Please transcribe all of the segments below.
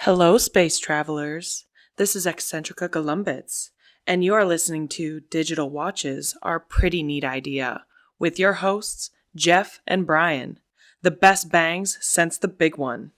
Hello, space travelers. This is Eccentrica Columbus, and you are listening to Digital Watches Are a Pretty Neat Idea with your hosts, Jeff and Bryan. The best bangs since the big one.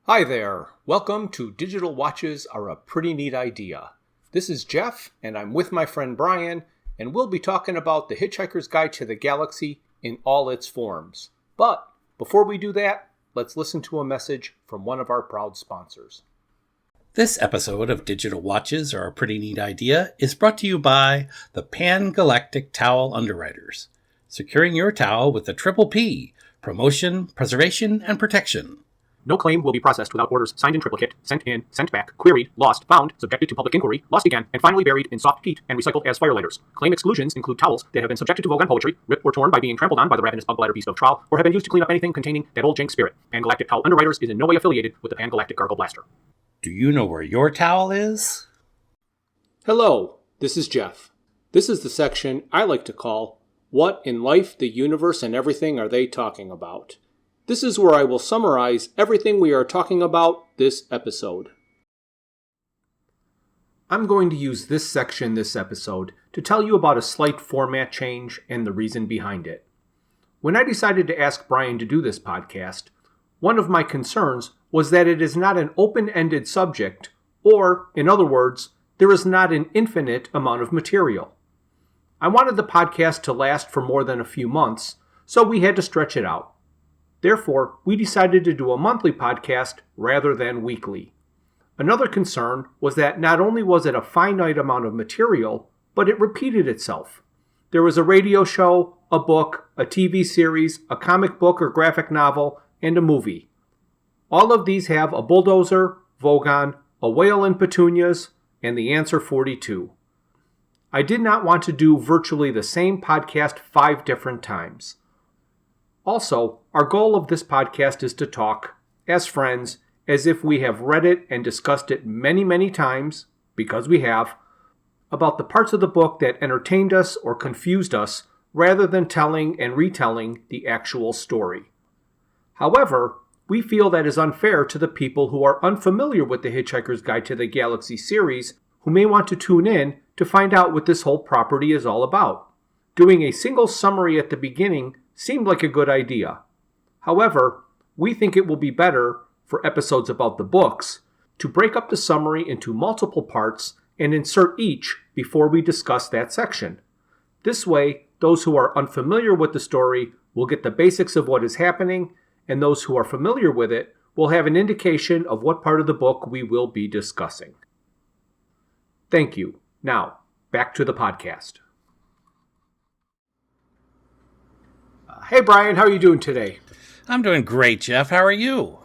Hi there. Welcome to Digital Watches Are a Pretty Neat Idea. This is Jeff, and I'm with my friend Bryan, and we'll be talking about The Hitchhiker's Guide to the Galaxy in all its forms. But before we do that, let's listen to a message from one of our proud sponsors. This episode of Digital Watches Are a Pretty Neat Idea is brought to you by the Pan-Galactic Towel Underwriters, securing your towel with the Triple P: promotion, preservation, and protection. No claim will be processed without orders signed in triplicate, sent in, sent back, queried, lost, found, subjected to public inquiry, lost again, and finally buried in soft peat and recycled as firelighters. Claim exclusions include towels that have been subjected to Vogue on poetry, ripped or torn by being trampled on by the ravenous bug bladder beast of trial, or have been used to clean up anything containing that old jank spirit. Pan-Galactic Towel Underwriters is in no way affiliated with the Pan-Galactic Gargle Blaster. Do you know where your towel is? Hello, this is Jeff. This is the section I like to call, What in Life, the Universe, and Everything Are They Talking About? This is where I will summarize everything we are talking about this episode. I'm going to use this section this episode to tell you about a slight format change and the reason behind it. When I decided to ask Bryan to do this podcast, one of my concerns was that it is not an open-ended subject, or, in other words, there is not an infinite amount of material. I wanted the podcast to last for more than a few months, so we had to stretch it out. Therefore, we decided to do a monthly podcast rather than weekly. Another concern was that not only was it a finite amount of material, but it repeated itself. There was a radio show, a book, a TV series, a comic book or graphic novel, and a movie. All of these have a bulldozer, Vogon, a whale in petunias, and the answer 42. I did not want to do virtually the same podcast 5 different times. Also, our goal of this podcast is to talk, as friends, as if we have read it and discussed it many, many times, because we have, about the parts of the book that entertained us or confused us, rather than telling and retelling the actual story. However, we feel that is unfair to the people who are unfamiliar with the Hitchhiker's Guide to the Galaxy series, who may want to tune in to find out what this whole property is all about. Doing a single summary at the beginning seemed like a good idea. However, we think it will be better, for episodes about the books, to break up the summary into multiple parts and insert each before we discuss that section. This way, those who are unfamiliar with the story will get the basics of what is happening, and those who are familiar with it will have an indication of what part of the book we will be discussing. Thank you. Now, back to the podcast. Hey Bryan, how are you doing today? I'm doing great, Jeff. How are you?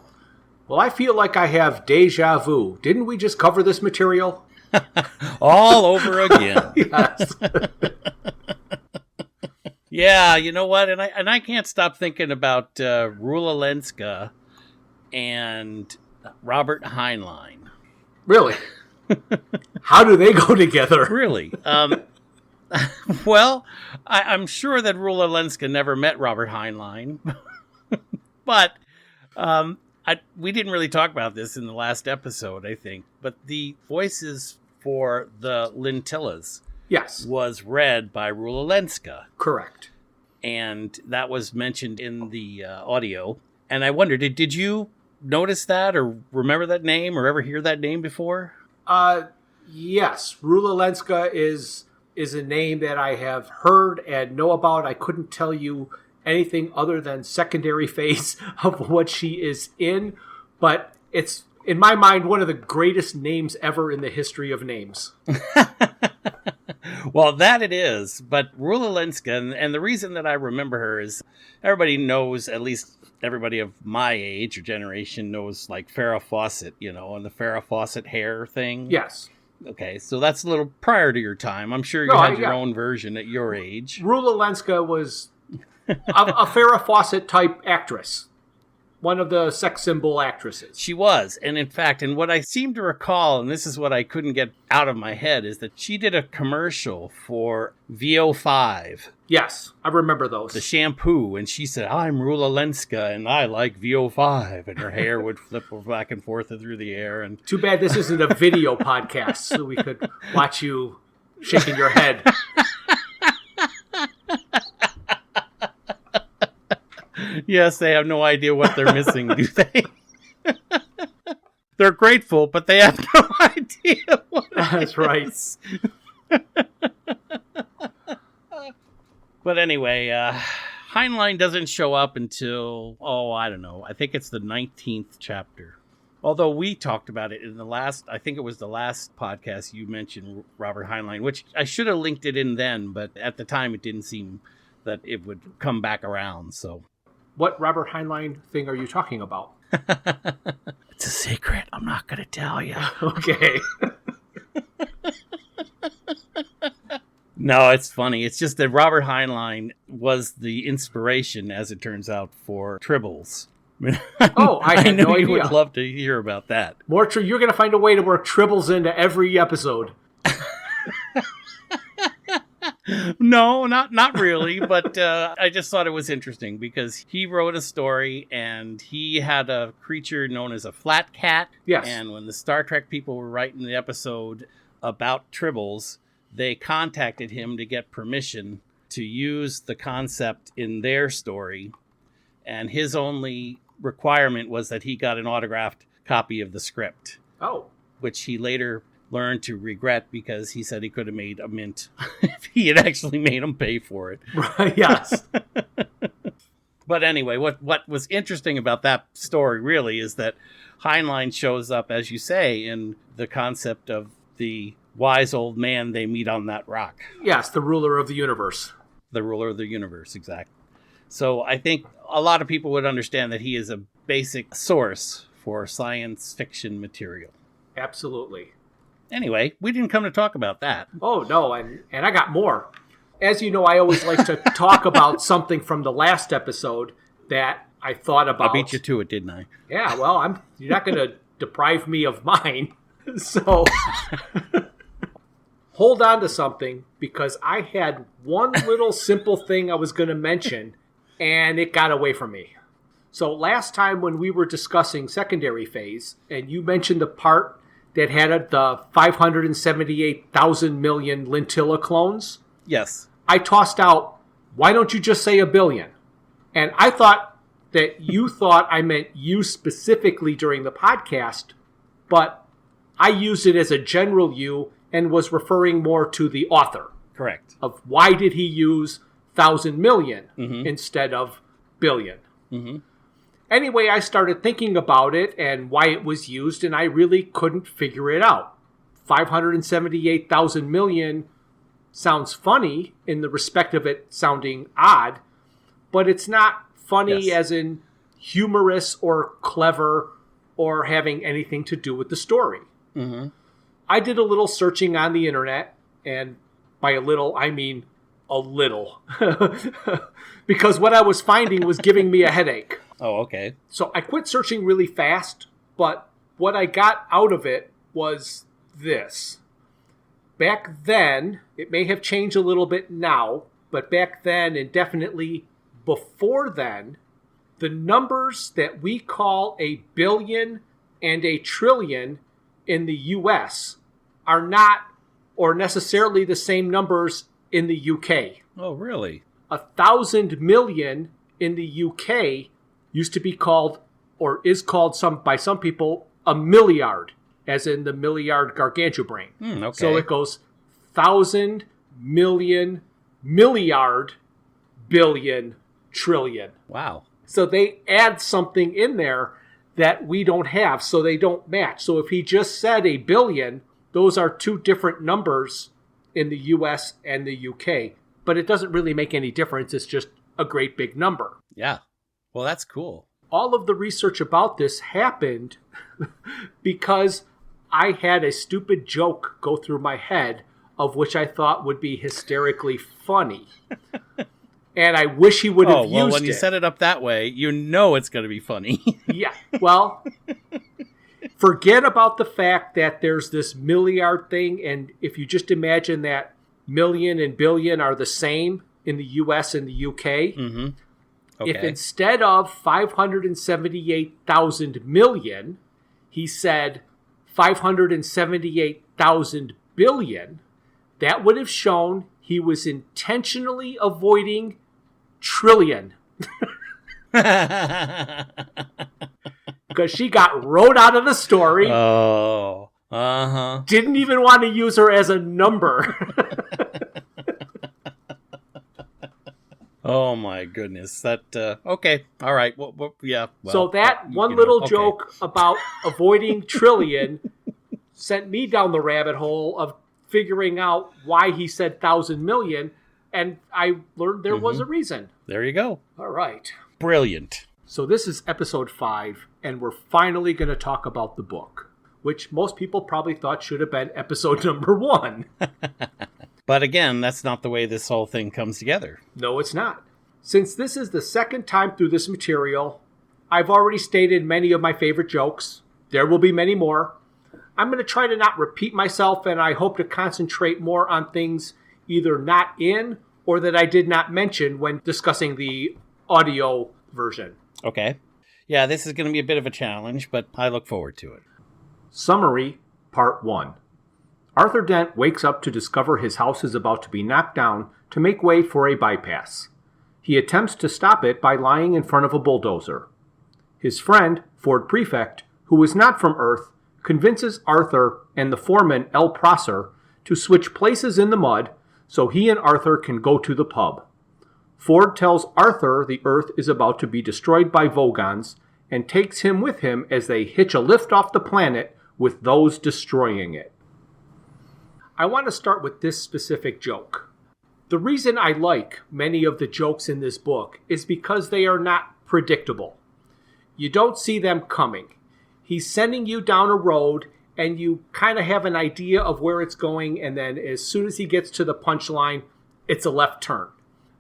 Well, I feel like I have deja vu. Didn't we just cover this material? All over again. Yes. Yeah, you know what? And I can't stop thinking about Rula Lenska and Robert Heinlein. Really? How do they go together? Really? Well, I'm sure that Rula Lenska never met Robert Heinlein, but we didn't really talk about this in the last episode, I think. But the voices for the Lintillas was read by Rula Lenska. Correct. And that was mentioned in the audio. And I wondered, did you notice that or remember that name or ever hear that name before? Yes. Rula Lenska is a name that I have heard and know about. I couldn't tell you anything other than secondary phase of what she is in, but it's, in my mind, one of the greatest names ever in the history of names. Well, that it is, but Rula Lenska, and the reason that I remember her is everybody knows, at least everybody of my age or generation knows, like Farrah Fawcett, and the Farrah Fawcett hair thing. Yes. Okay, so that's a little prior to your time. I'm sure you had your own version at your age. Rula Lenska was a Farrah Fawcett type actress. one of the sex symbol actresses. She was. And in fact, and what I seem to recall, and this is what I couldn't get out of my head, is that she did a commercial for VO5. Yes, I remember those. The shampoo. And she said, I'm Rula Lenska and I like VO5. And her hair would flip back and forth through the air. And too bad this isn't a video podcast so we could watch you shaking your head. Yes, they have no idea what they're missing, do they? They're grateful, but they have no idea what That's right. But anyway, Heinlein doesn't show up until, I don't know. I think it's the 19th chapter. Although we talked about it in the last, I think it was the last podcast you mentioned Robert Heinlein, which I should have linked it in then, but at the time it didn't seem that it would come back around, so. What Robert Heinlein thing are you talking about? It's a secret. I'm not going to tell you. Okay. No, it's funny. It's just that Robert Heinlein was the inspiration, as it turns out, for Tribbles. Oh, I had no you idea. would love to hear about that. You're going to find a way to work Tribbles into every episode. No, not really, but I just thought it was interesting because he wrote a story and he had a creature known as a flat cat. Yes. And when the Star Trek people were writing the episode about Tribbles, they contacted him to get permission to use the concept in their story. And his only requirement was that he got an autographed copy of the script. Oh. Which he later learned to regret because he said he could have made a mint if he had actually made him pay for it. Right, yes. But anyway, what was interesting about that story really is that Heinlein shows up, as you say, in the concept of the wise old man they meet on that rock. Yes, the ruler of the universe. The ruler of the universe, exactly. So I think a lot of people would understand that he is a basic source for science fiction material. Absolutely. Anyway, we didn't come to talk about that. Oh, no, and I got more. As you know, I always like to talk about something from the last episode that I thought about. I beat you to it, didn't I? Yeah, well, you're not going to deprive me of mine. So hold on to something, because I had one little simple thing I was going to mention, and it got away from me. So last time when we were discussing secondary phase, and you mentioned the part that had the 578,000 million Lintilla clones. Yes. I tossed out, why don't you just say a billion? And I thought that you thought I meant you specifically during the podcast, but I used it as a general you and was referring more to the author. Correct. Of why did he use 1,000 million instead of billion? Mm-hmm. Anyway, I started thinking about it and why it was used, and I really couldn't figure it out. 578,000 million sounds funny in the respect of it sounding odd, but it's not funny as in humorous or clever or having anything to do with the story. Mm-hmm. I did a little searching on the internet, and by a little, I mean a little, because what I was finding was giving me a headache. Oh, okay. So I quit searching really fast, but what I got out of it was this. Back then, it may have changed a little bit now, but back then and definitely before then, the numbers that we call a billion and a trillion in the US are not or necessarily the same numbers in the UK. Oh, really? 1,000 million in the UK used to be called, or is called by some people, a milliard, as in the milliard gargantubrain. Okay. So it goes 1,000 million, milliard, billion, trillion. Wow. So they add something in there that we don't have, so they don't match. So if he just said a billion, those are two different numbers in the US and the UK. But it doesn't really make any difference. It's just a great big number. Yeah. Well, that's cool. All of the research about this happened because I had a stupid joke go through my head of which I thought would be hysterically funny. And I wish he would have Oh, well, used when you it. set it up that way, you know it's going to be funny. Yeah, well, forget about the fact that there's this milliard thing, and if you just imagine that million and billion are the same in the US and the UK, Mm-hmm. Okay. if instead of 578,000 million, he said 578,000 billion, that would have shown he was intentionally avoiding trillion. Because she got wrote out of the story. Oh, uh-huh. Didn't even want to use her as a number. Oh, my goodness. That, okay. All right. Well, yeah. Well, So that one you know, little okay. joke about avoiding trillion sent me down the rabbit hole of figuring out why he said 1,000 million, and I learned there was a reason. There you go. All right. Brilliant. So this is episode 5, and we're finally going to talk about the book, which most people probably thought should have been episode number 1. But again, that's not the way this whole thing comes together. No, it's not. Since this is the second time through this material, I've already stated many of my favorite jokes. There will be many more. I'm going to try to not repeat myself, and I hope to concentrate more on things either not in or that I did not mention when discussing the audio version. Okay. Yeah, this is going to be a bit of a challenge, but I look forward to it. Summary, Part 1. Arthur Dent wakes up to discover his house is about to be knocked down to make way for a bypass. He attempts to stop it by lying in front of a bulldozer. His friend, Ford Prefect, who is not from Earth, convinces Arthur and the foreman, El Prosser, to switch places in the mud so he and Arthur can go to the pub. Ford tells Arthur the Earth is about to be destroyed by Vogons and takes him with him as they hitch a lift off the planet with those destroying it. I want to start with this specific joke. The reason I like many of the jokes in this book is because they are not predictable. You don't see them coming. He's sending you down a road and you kind of have an idea of where it's going, and then as soon as he gets to the punchline, it's a left turn.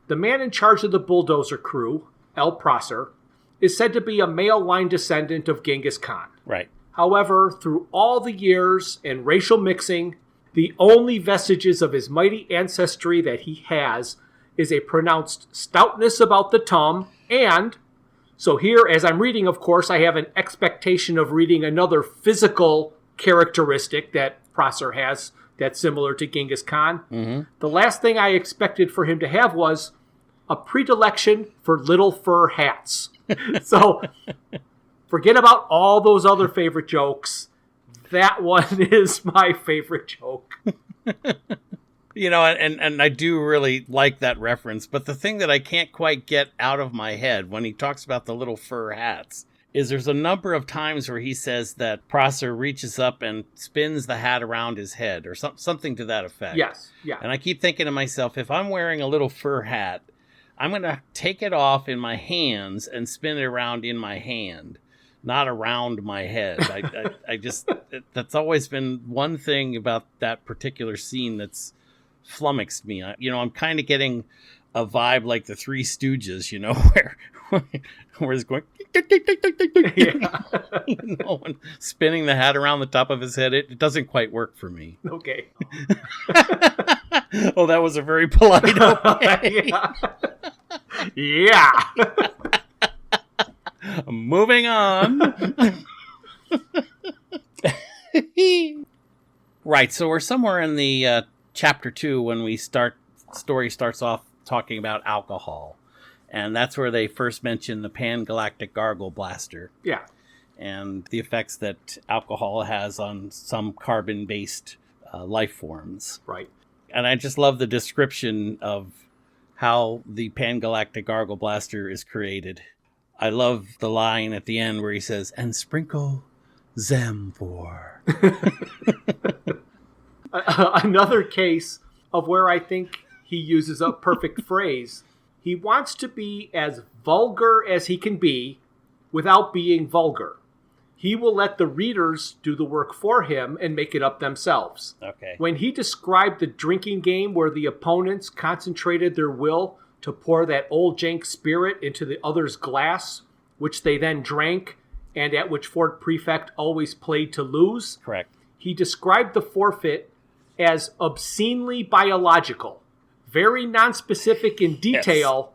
The man in charge of the bulldozer crew, El Prosser, is said to be a male line descendant of Genghis Khan. Right. However, through all the years and racial mixing, the only vestiges of his mighty ancestry that he has is a pronounced stoutness about the tongue, and, so here, as I'm reading, of course, I have an expectation of reading another physical characteristic that Prosser has that's similar to Genghis Khan. Mm-hmm. The last thing I expected for him to have was a predilection for little fur hats. So forget about all those other favorite jokes. That one is my favorite joke. You know, and I do really like that reference, but the thing that I can't quite get out of my head when he talks about the little fur hats is there's a number of times where he says that Prosser reaches up and spins the hat around his head or something to that effect. Yes, yeah. And I keep thinking to myself, if I'm wearing a little fur hat, I'm going to take it off in my hands and spin it around in my hand, not around my head. I just, that's always been one thing about that particular scene that's flummoxed me. I'm kind of getting a vibe like the Three Stooges, where it's going, Yeah. and spinning the hat around the top of his head. It doesn't quite work for me. Okay. Oh, that was a very polite okay. Yeah. Moving on. Right, so we're somewhere in the chapter 2 when story starts off talking about alcohol. And that's where they first mention the Pan-Galactic Gargle Blaster. Yeah. And the effects that alcohol has on some carbon-based life forms. Right. And I just love the description of how the Pan-Galactic Gargle Blaster is created. I love the line at the end where he says, "And sprinkle Zamfor." Another case of where I think he uses a perfect phrase. He wants to be as vulgar as he can be without being vulgar. He will let the readers do the work for him and make it up themselves. Okay. When he described the drinking game where the opponents concentrated their will to pour that old jank spirit into the other's glass, which they then drank, and at which Ford Prefect always played to lose. Correct. He described the forfeit as obscenely biological, very nonspecific in detail,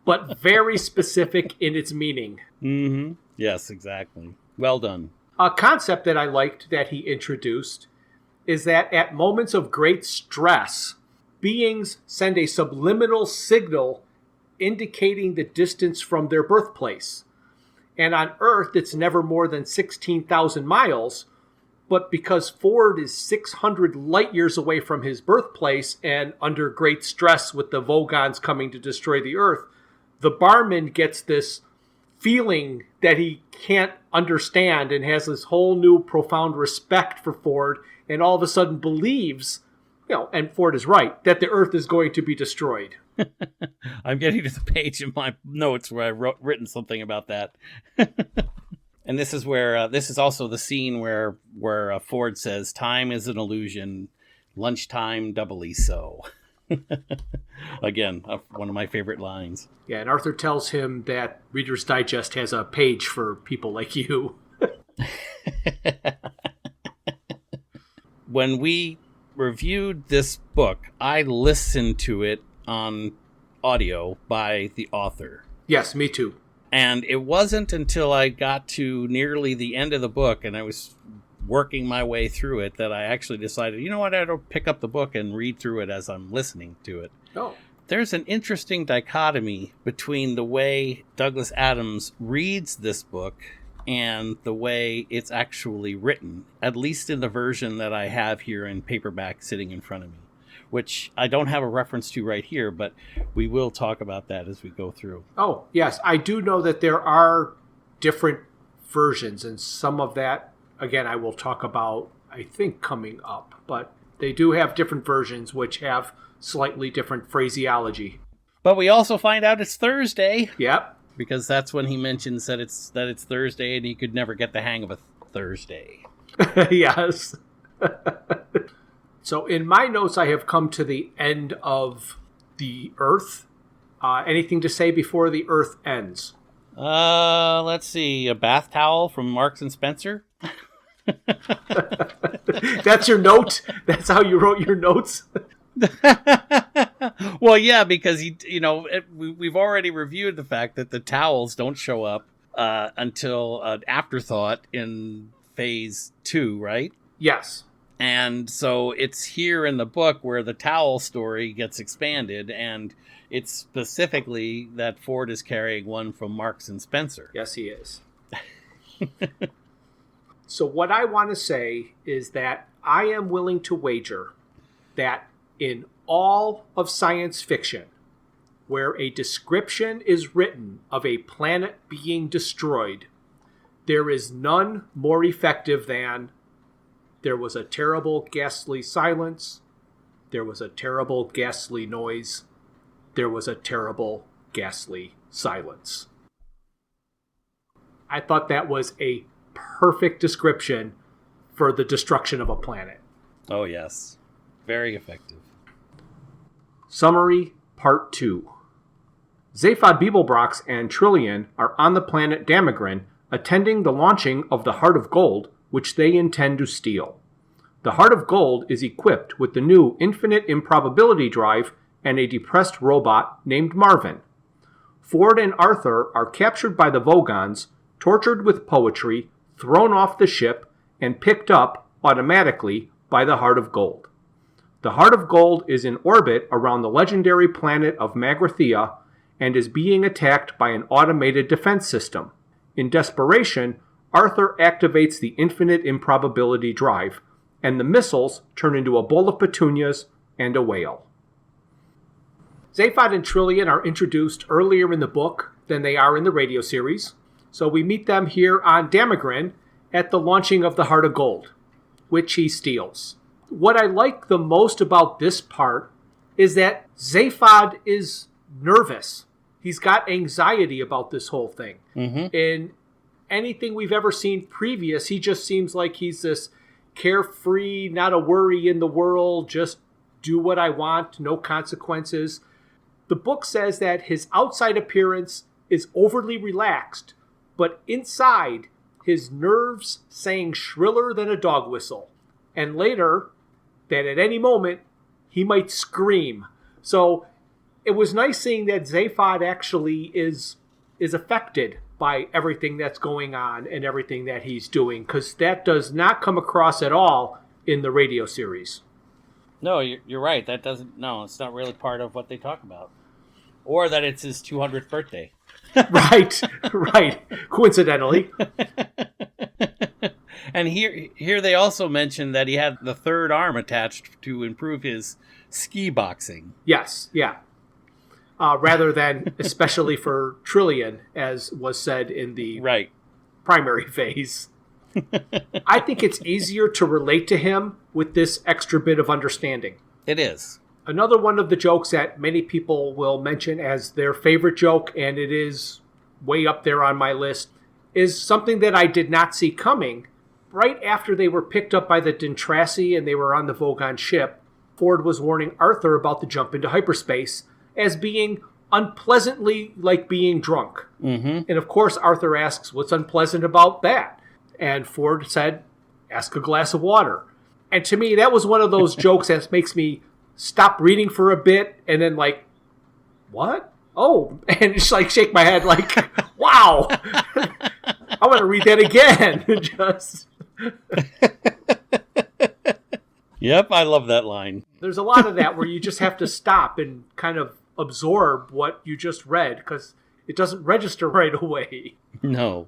but very specific in its meaning. Mm-hmm. Yes, exactly. Well done. A concept that I liked that he introduced is that at moments of great stress, beings send a subliminal signal indicating the distance from their birthplace. And on Earth, it's never more than 16,000 miles. But because Ford is 600 light years away from his birthplace and under great stress with the Vogons coming to destroy the Earth, the barman gets this feeling that he can't understand and has this whole new profound respect for Ford, and all of a sudden believes, and Ford is right, that the Earth is going to be destroyed. I'm getting to the page in my notes where I written something about that. And this is where this is also the scene where Ford says, "Time is an illusion, lunchtime doubly so." Again, one of my favorite lines. Yeah, and Arthur tells him that Reader's Digest has a page for people like you. When we reviewed this book, I listened to it on audio by the author. Yes, me too. And it wasn't until I got to nearly the end of the book and I was working my way through it that I actually decided, you know what, I'll pick up the book and read through it as I'm listening to it. Oh. There's an interesting dichotomy between the way Douglas Adams reads this book and the way it's actually written, at least in the version that I have here in paperback sitting in front of me, which I don't have a reference to right here, but we will talk about that as we go through. Oh, yes. I do know that there are different versions, and some of that, again, I will talk about, I think, coming up. But they do have different versions which have slightly different phraseology. But we also find out it's Thursday. Yep. Because that's when he mentions that it's Thursday and he could never get the hang of a Thursday. Yes. So in my notes, I have come to the end of the Earth. Anything to say before the Earth ends? Let's see. A bath towel from Marks and Spencer. That's your note? That's how you wrote your notes? Well, yeah, because we've already reviewed the fact that the towels don't show up until an afterthought in phase 2, right? Yes. And so it's here in the book where the towel story gets expanded, and it's specifically that Ford is carrying one from Marks and Spencer. Yes, he is. So what I want to say is that I am willing to wager that in all of science fiction, where a description is written of a planet being destroyed, there is none more effective than "There was a terrible ghastly silence. There was a terrible ghastly noise. There was a terrible ghastly silence." I thought that was a perfect description for the destruction of a planet. Oh, yes. Very effective. Summary Part 2. Zaphod Beeblebrox and Trillian are on the planet Damagran attending the launching of the Heart of Gold, which they intend to steal. The Heart of Gold is equipped with the new Infinite Improbability Drive and a depressed robot named Marvin. Ford and Arthur are captured by the Vogons, tortured with poetry, thrown off the ship, and picked up automatically by the Heart of Gold. The Heart of Gold is in orbit around the legendary planet of Magrathea and is being attacked by an automated defense system. In desperation, Arthur activates the Infinite Improbability Drive, and the missiles turn into a bowl of petunias and a whale. Zaphod and Trillian are introduced earlier in the book than they are in the radio series, so we meet them here on Damagran at the launching of the Heart of Gold, which he steals. What I like the most about this part is that Zaphod is nervous. He's got anxiety about this whole thing. Mm-hmm. In anything we've ever seen previous, he just seems like he's this carefree, not a worry in the world, just do what I want, no consequences. The book says that his outside appearance is overly relaxed, but inside, his nerves sang shriller than a dog whistle. And later, that at any moment, he might scream. So it was nice seeing that Zaphod actually is affected by everything that's going on and everything that he's doing, because that does not come across at all in the radio series. No, you're right. That doesn't. No, it's not really part of what they talk about, or that it's his 200th birthday. Right. Coincidentally. And here they also mentioned that he had the third arm attached to improve his ski boxing. Yes, yeah. Rather than especially for Trillian, as was said in the primary phase. I think it's easier to relate to him with this extra bit of understanding. It is. Another one of the jokes that many people will mention as their favorite joke, and it is way up there on my list, is something that I did not see coming. Right after they were picked up by the Dintrassi and they were on the Vogon ship, Ford was warning Arthur about the jump into hyperspace as being unpleasantly like being drunk. Mm-hmm. And of course, Arthur asks, what's unpleasant about that? And Ford said, ask a glass of water. And to me, that was one of those jokes that makes me stop reading for a bit and then like, what? Oh, and just like shake my head like, wow, I want to read that again. Just. Yep, I love that line. There's a lot of that where you just have to stop and kind of absorb what you just read because it doesn't register right away. No.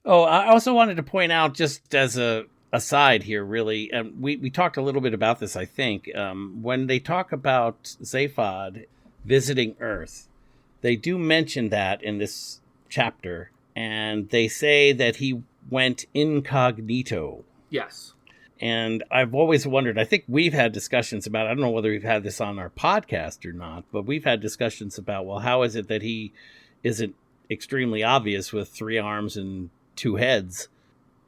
Oh, I also wanted to point out, just as a aside here, really, and we talked a little bit about this, I think, when they talk about Zaphod visiting Earth, they do mention that in this chapter, and they say that he went incognito. Yes. And I've always wondered, I think we've had discussions about, I don't know whether we've had this on our podcast or not, but we've had discussions about, well, how is it that he isn't extremely obvious with 3 arms and 2 heads?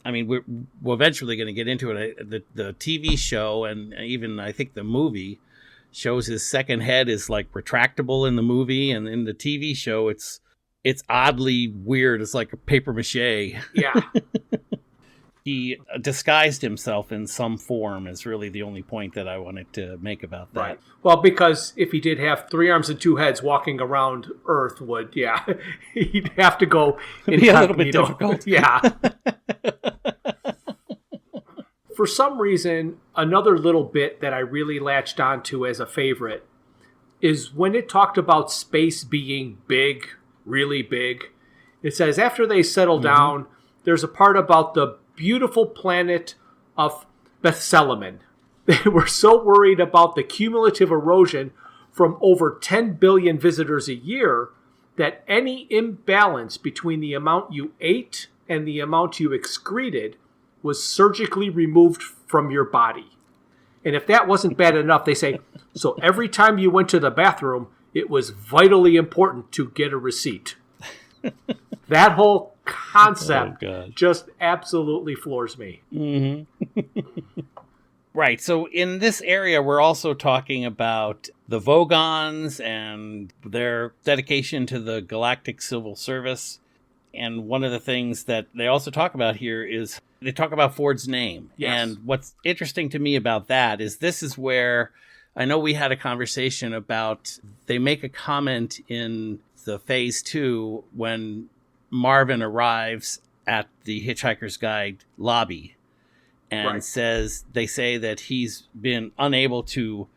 I mean, we're eventually going to get into it. The TV show and even I think the movie shows his second head is like retractable in the movie, and in the TV show it's oddly weird. It's like a paper mache. Yeah. He disguised himself in some form is really the only point that I wanted to make about that. Right. Well, because if he did have 3 arms and 2 heads walking around Earth he'd have to go It'd be a little bit difficult. Yeah. For some reason, another little bit that I really latched onto as a favorite is when it talked about space being big, really big. It says after they settle down, there's a part about the beautiful planet of Bethsalaman. They were so worried about the cumulative erosion from over 10 billion visitors a year that any imbalance between the amount you ate and the amount you excreted was surgically removed from your body. And if that wasn't bad enough, they say, so every time you went to the bathroom, it was vitally important to get a receipt. That whole concept just absolutely floors me. Mm-hmm. Right. So in this area, we're also talking about the Vogons and their dedication to the Galactic Civil Service. And one of the things that they also talk about here is they talk about Ford's name. Yes. And what's interesting to me about that is this is where I know we had a conversation about, they make a comment in the phase 2 when Marvin arrives at the Hitchhiker's Guide lobby and they say that he's been unable to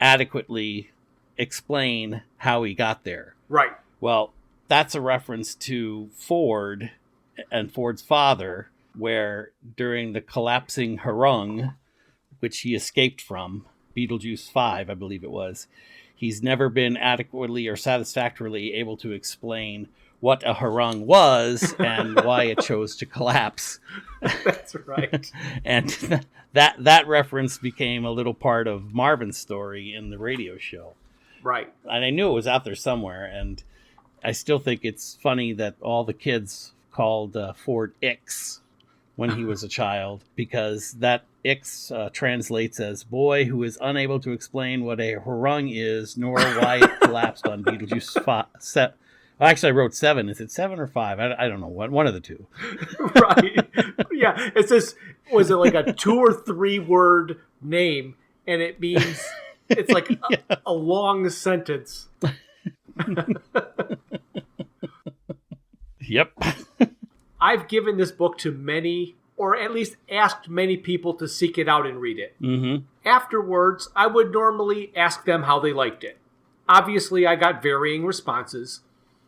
adequately explain how he got there. Right. Well, that's a reference to Ford and Ford's father, where during the collapsing Harung, which he escaped from, Beetlejuice 5, I believe it was, he's never been adequately or satisfactorily able to explain what a Harung was and why it chose to collapse. That's right. And that reference became a little part of Marvin's story in the radio show. Right. And I knew it was out there somewhere, and I still think it's funny that all the kids called Ford Ix, when he was a child, because that Ix translates as boy who is unable to explain what a hurung is, nor why it collapsed on Beetlejuice. Actually, I wrote 7. Is it 7 or 5? I don't know. One of the two. Right. Yeah. It says, was it like a 2 or 3 word name? And it means it's like a long sentence. Yep. I've given this book to many, or at least asked many people to seek it out and read it. Mm-hmm. Afterwards, I would normally ask them how they liked it. Obviously, I got varying responses,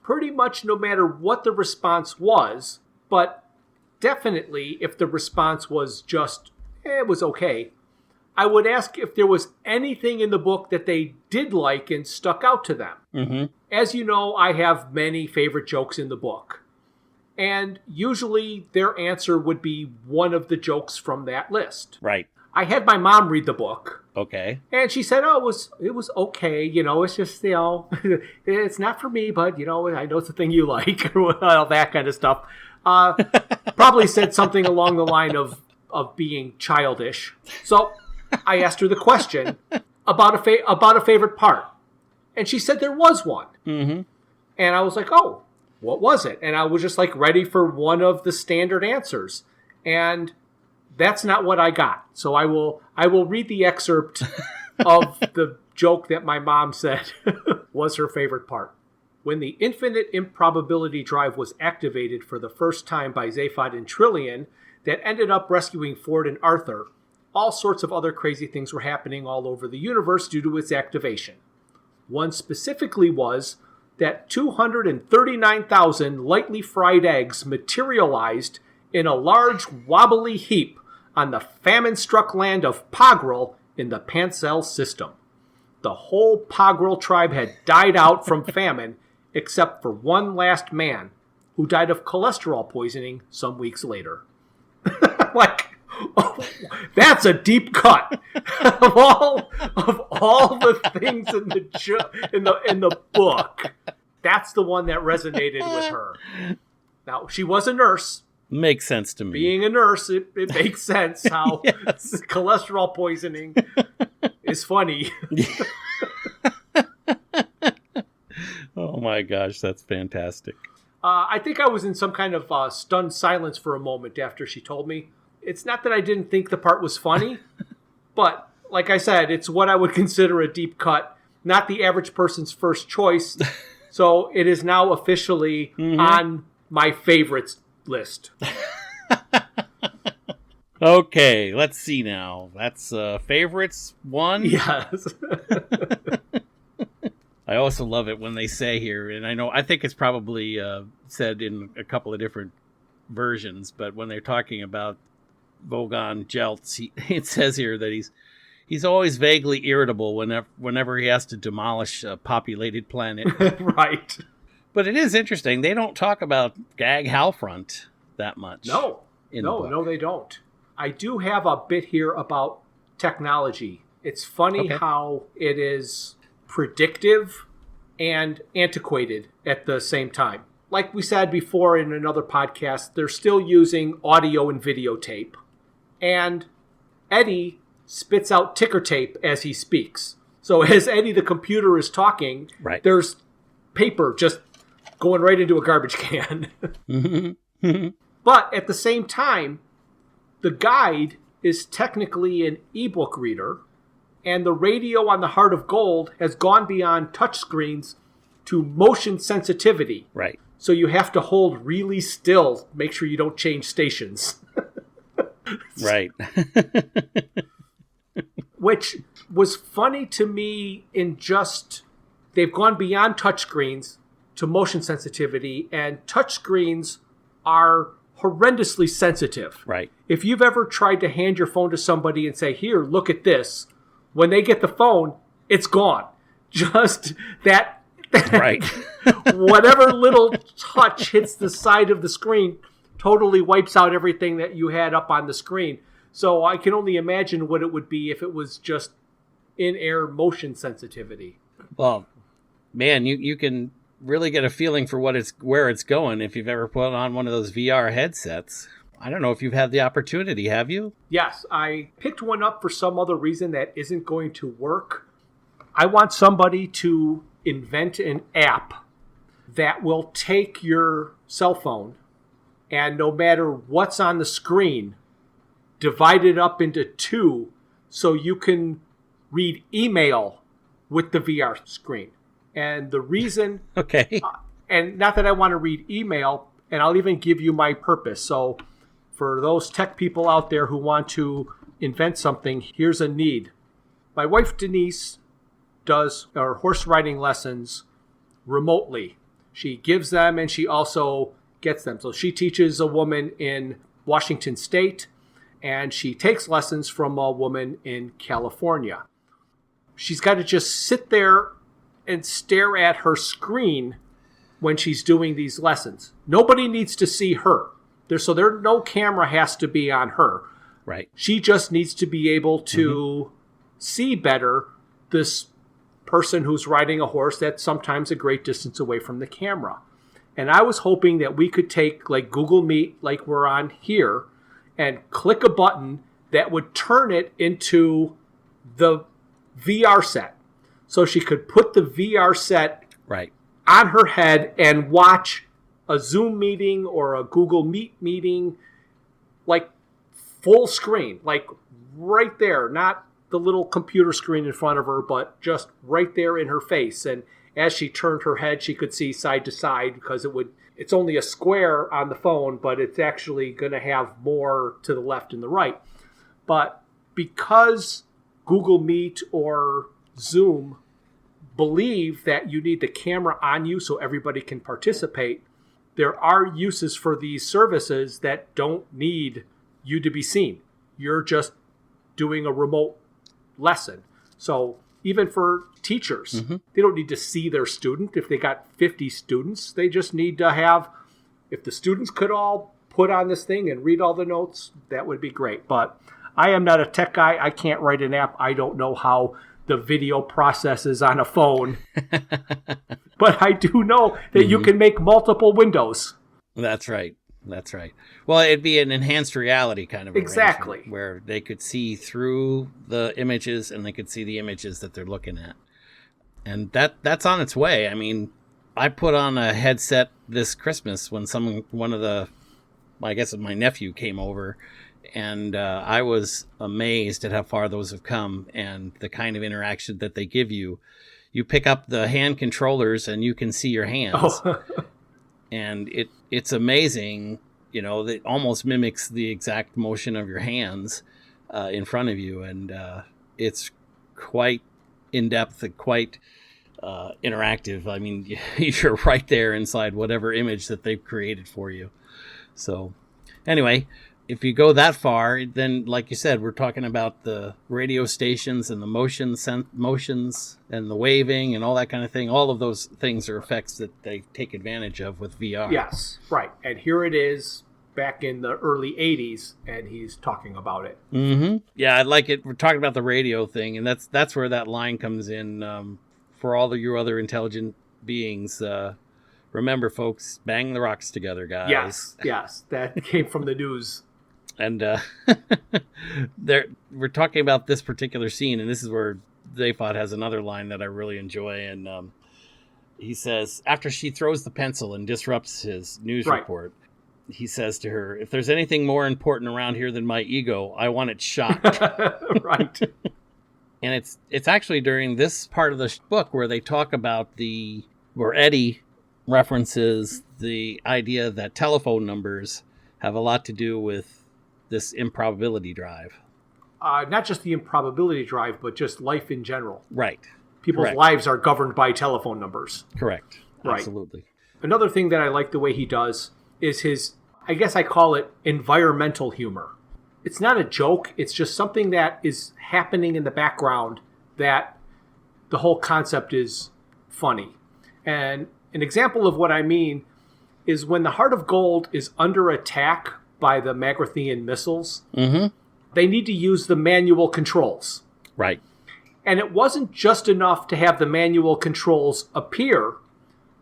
pretty much no matter what the response was, but definitely if the response was just, it was okay, I would ask if there was anything in the book that they did like and stuck out to them. Mm-hmm. As you know, I have many favorite jokes in the book. And usually their answer would be one of the jokes from that list. Right. I had my mom read the book. Okay. And she said, oh, it was okay. It's just, it's not for me, but, I know it's a thing you like, or all that kind of stuff. Probably said something along the line of being childish. So I asked her the question about a favorite part. And she said there was one. Mm-hmm. And I was like, oh, what was it? And I was just like ready for one of the standard answers. And that's not what I got. So I will read the excerpt of the joke that my mom said was her favorite part. When the infinite improbability drive was activated for the first time by Zaphod and Trillian that ended up rescuing Ford and Arthur, all sorts of other crazy things were happening all over the universe due to its activation. One specifically was that 239,000 lightly fried eggs materialized in a large wobbly heap on the famine-struck land of Pogrel in the Pancel system. The whole Pogrel tribe had died out from famine, except for one last man, who died of cholesterol poisoning some weeks later. Oh, that's a deep cut of all the things in the book. That's the one that resonated with her. Now, she was a nurse. Makes sense to me. Being a nurse, it makes sense how Yes. cholesterol poisoning is funny. Oh my gosh, that's fantastic. I think I was in some kind of stunned silence for a moment after she told me. It's not that I didn't think the part was funny, but like I said, it's what I would consider a deep cut, not the average person's first choice. So it is now officially on my favorites list. Okay, let's see now. That's favorites 1. Yes. I also love it when they say here, and I think it's probably said in a couple of different versions, but when they're talking about Vogon Jeltz, it says here that he's always vaguely irritable whenever he has to demolish a populated planet. Right. But it is interesting. They don't talk about Gag Halfront that much. No, they don't. I do have a bit here about technology. It's funny how it is predictive and antiquated at the same time. Like we said before in another podcast, they're still using audio and videotape. And Eddie spits out ticker tape as he speaks. So as Eddie the computer is talking, there's paper just going right into a garbage can. But at the same time, the guide is technically an ebook reader, and the radio on the Heart of Gold has gone beyond touchscreens to motion sensitivity. Right. So you have to hold really still, make sure you don't change stations. Right. Which was funny to me in just, they've gone beyond touchscreens to motion sensitivity, and touchscreens are horrendously sensitive. Right. If you've ever tried to hand your phone to somebody and say, here, look at this, when they get the phone, it's gone. Just that Right. whatever little touch hits the side of the screen totally wipes out everything that you had up on the screen. So I can only imagine what it would be if it was just in-air motion sensitivity. Well, man, you can really get a feeling for where it's going if you've ever put on one of those VR headsets. I don't know if you've had the opportunity, have you? Yes, I picked one up for some other reason that isn't going to work. I want somebody to invent an app that will take your cell phone and no matter what's on the screen, divide it up into two so you can read email with the VR screen. And the reason... Okay. And not that I want to read email, and I'll even give you my purpose. So for those tech people out there who want to invent something, here's a need. My wife Denise does her horse riding lessons remotely. She gives them and she also gets them. So she teaches a woman in Washington State and she takes lessons from a woman in California. She's got to just sit there and stare at her screen when she's doing these lessons. Nobody needs to see her. No camera has to be on her. Right. She just needs to be able to see better this person who's riding a horse that's sometimes a great distance away from the camera. And I was hoping that we could take like Google Meet, like we're on here, and click a button that would turn it into the VR set. So she could put the VR set right on her head and watch a Zoom meeting or a Google Meet meeting like full screen, like right there, not the little computer screen in front of her, but just right there in her face. And as she turned her head, she could see side to side because it's only a square on the phone, but it's actually going to have more to the left and the right. But because Google Meet or Zoom believe that you need the camera on you so everybody can participate, there are uses for these services that don't need you to be seen. You're just doing a remote lesson. So even for teachers, they don't need to see their student. If they got 50 students, they just need to have, if the students could all put on this thing and read all the notes, that would be great. But I am not a tech guy. I can't write an app. I don't know how the video processes on a phone. But I do know that you can make multiple windows. That's right. That's right. Well, it'd be an enhanced reality kind of exactly where they could see through the images and they could see the images that they're looking at. And that's on its way. I mean, I put on a headset this Christmas when I guess my nephew came over, and I was amazed at how far those have come and the kind of interaction that they give you. You pick up the hand controllers and you can see your hands. Oh. And it's amazing, that almost mimics the exact motion of your hands in front of you. And it's quite in-depth and quite interactive. I mean, you're right there inside whatever image that they've created for you. So anyway, if you go that far, then like you said, we're talking about the radio stations and the motions and the waving and all that kind of thing. All of those things are effects that they take advantage of with VR. Yes, right. And here it is back in the early 80s, and he's talking about it. Mm-hmm. Yeah, I like it. We're talking about the radio thing, and that's where that line comes in. For all of your other intelligent beings, remember, folks, bang the rocks together, guys. Yes, that came from the news. And we're talking about this particular scene, and this is where Zaphod has another line that I really enjoy. And he says, after she throws the pencil and disrupts his news report, he says to her, if there's anything more important around here than my ego, I want it shot. Right. And it's actually during this part of the book where they talk about where Eddie references the idea that telephone numbers have a lot to do with this improbability drive. Not just the improbability drive, but just life in general. Right. People's lives are governed by telephone numbers. Correct. Right. Absolutely. Another thing that I like the way he does is his, I guess I call it environmental humor. It's not a joke. It's just something that is happening in the background that the whole concept is funny. And an example of what I mean is when the Heart of Gold is under attack by the Magrathian missiles, they need to use the manual controls. Right. And it wasn't just enough to have the manual controls appear,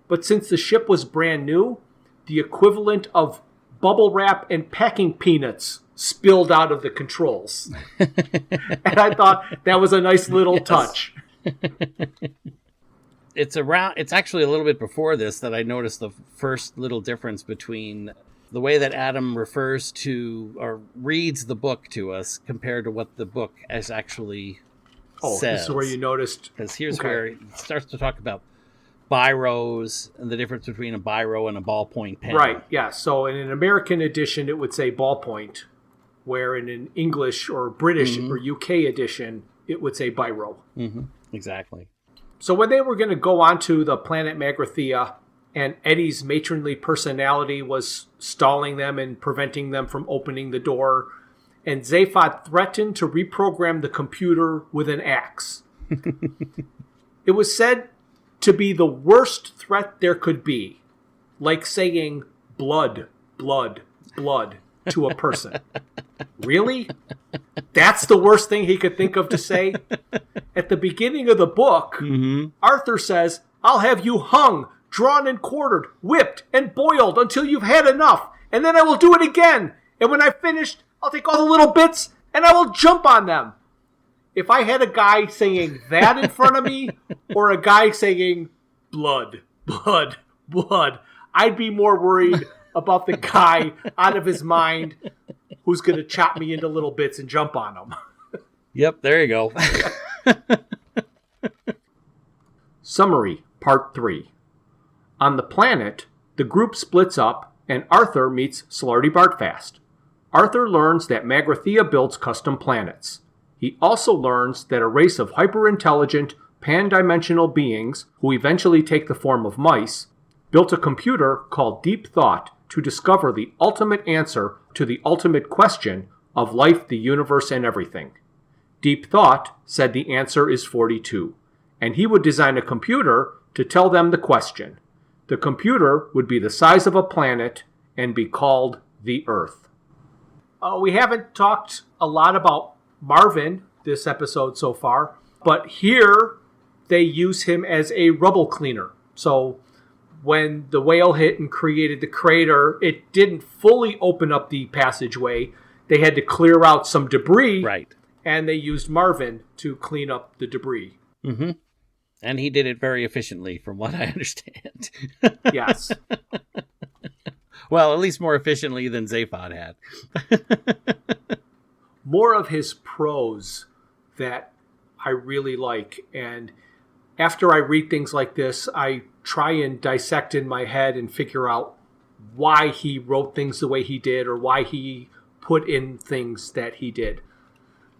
but since the ship was brand new, the equivalent of bubble wrap and packing peanuts spilled out of the controls. And I thought that was a nice little touch. It's actually a little bit before this that I noticed the first little difference between the way that Adam refers to or reads the book to us compared to what the book is actually says. This is where you noticed. Because here's where he starts to talk about biros and the difference between a biro and a ballpoint pen. Right, yeah. So in an American edition, it would say ballpoint, where in an English or British or UK edition, it would say biro. Mm-hmm. Exactly. So when they were going to go onto the planet Magrathea, and Eddie's matronly personality was stalling them and preventing them from opening the door, and Zaphod threatened to reprogram the computer with an axe. It was said to be the worst threat there could be, like saying blood, blood, blood to a person. Really? That's the worst thing he could think of to say? At the beginning of the book, Arthur says, I'll have you hung, drawn and quartered, whipped and boiled until you've had enough, and then I will do it again. And when I've finished, I'll take all the little bits and I will jump on them. If I had a guy saying that in front of me, or a guy saying blood, blood, blood, I'd be more worried about the guy out of his mind who's going to chop me into little bits and jump on them. Yep, there you go. Summary, Part 3. On the planet, the group splits up and Arthur meets Slarty Bartfast. Arthur learns that Magrathea builds custom planets. He also learns that a race of hyper-intelligent, pan-dimensional beings, who eventually take the form of mice, built a computer called Deep Thought to discover the ultimate answer to the ultimate question of life, the universe, and everything. Deep Thought said the answer is 42, and he would design a computer to tell them the question. The computer would be the size of a planet and be called the Earth. We haven't talked a lot about Marvin this episode so far, but here they use him as a rubble cleaner. So when the whale hit and created the crater, it didn't fully open up the passageway. They had to clear out some debris, right? And they used Marvin to clean up the debris. Mm-hmm. And he did it very efficiently, from what I understand. Yes. Well, at least more efficiently than Zaphod had. More of his prose that I really like. And after I read things like this, I try and dissect in my head and figure out why he wrote things the way he did or why he put in things that he did.